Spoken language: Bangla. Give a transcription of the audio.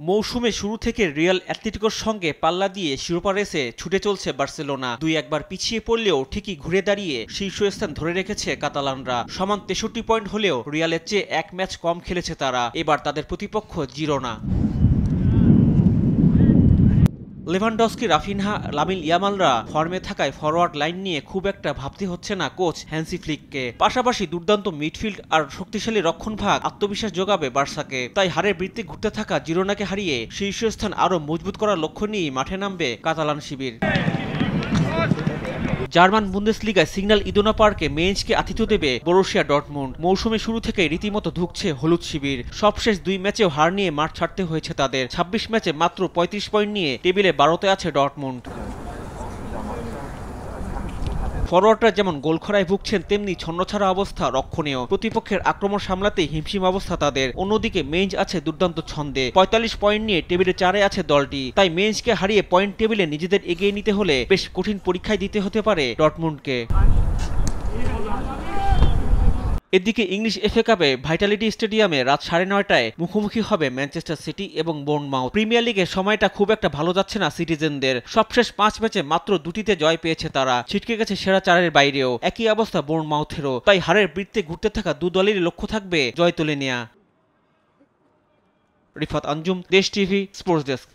মৌসুমে শুরু থেকে রিয়াল অ্যাটলেটিকোর সঙ্গে পাল্লা দিয়ে শিরোপা রেসে ছুটে চলছে বার্সেলোনা। দুই একবার পিছিয়ে পড়লেও ঠিকই ঘুরে দাঁড়িয়ে শীর্ষস্থান ধরে রেখেছে কাতালানরা। সমান 63 পয়েন্ট হলেও রিয়ালের চেয়ে এক ম্যাচ কম খেলেছে তারা। এবার তাদের প্রতিপক্ষ জিরোনা। লেভানডস্কি, রাফিনহা, লামিন ইয়ামালরা ফর্মে থাকায় ফরওয়ার্ড লাইন নিয়ে খুব একটা ভাবতে হচ্ছে না কোচ হ্যান্সি ফ্লিককে। পাশাপাশি দুর্দান্ত মিডফিল্ড আর শক্তিশালী রক্ষণভাগ আত্মবিশ্বাস যোগাবে বার্সাকে। তাই হারের বৃত্তে ঘুরতে থাকা জিরোনাকে হারিয়ে শীর্ষস্থান আরও মজবুত করার লক্ষ্য নিয়েই মাঠে নামবে কাতালান শিবির। জার্মান বুন্দেসলিগায় সিগন্যাল ইদুনা পার্কে মেইনজকে আতিথ্য দেবে বরুসিয়া ডর্টমুন্ড। মৌসুমের শুরু থেকে রীতিমতো ধুঁকছে হলুদ শিবির। সবশেষ 2 ম্যাচেও হার নিয়ে মাঠ ছাড়তে হয়েছে তাদের। 26 ম্যাচে মাত্র 35 পয়েন্ট নিয়ে টেবিলে 12তে আছে ডর্টমুন্ড। ফরওয়ার্ডরা যেমন গোলখরায় ভুগছেন, তেমনি ছন্নছাড়া অবস্থা রক্ষণীয়। প্রতিপক্ষের আক্রমণ সামলাতেই হিমশিম অবস্থা তাদের। অন্যদিকে মেইনজ আছে দুর্দান্ত ছন্দে। 45 পয়েন্ট নিয়ে টেবিলে 4-এ আছে দলটি। তাই মেইনজকে হারিয়ে পয়েন্ট টেবিলে নিজেদের এগিয়ে নিতে হলে বেশ কঠিন পরীক্ষায় দিতে হতে পারে ডর্টমুন্ডকে। এদিকে ইংলিশ এফএ কাপে ভাইটালিটি স্টেডিয়ামে রাত 9:30টায় মুখোমুখি হবে ম্যানচেস্টার সিটি এবং বোর্নমাউথ। প্রিমিয়ার লিগে সময়টা খুব একটা ভালো যাচ্ছে না সিটিজেনদের। সবশেষ 5 ম্যাচে মাত্র 2টিতে জয় পেয়েছে তারা। ছিটকে গেছে সেরা 4-এর বাইরেও। একই অবস্থা বোর্নমাউথেরও। তাই হারের বৃত্তে ঘুরতে থাকা দু দলেরই লক্ষ্য থাকবে জয় তুলে নেয়া। রিফাত আঞ্জুম, দেশ টিভি, স্পোর্টস ডেস্ক।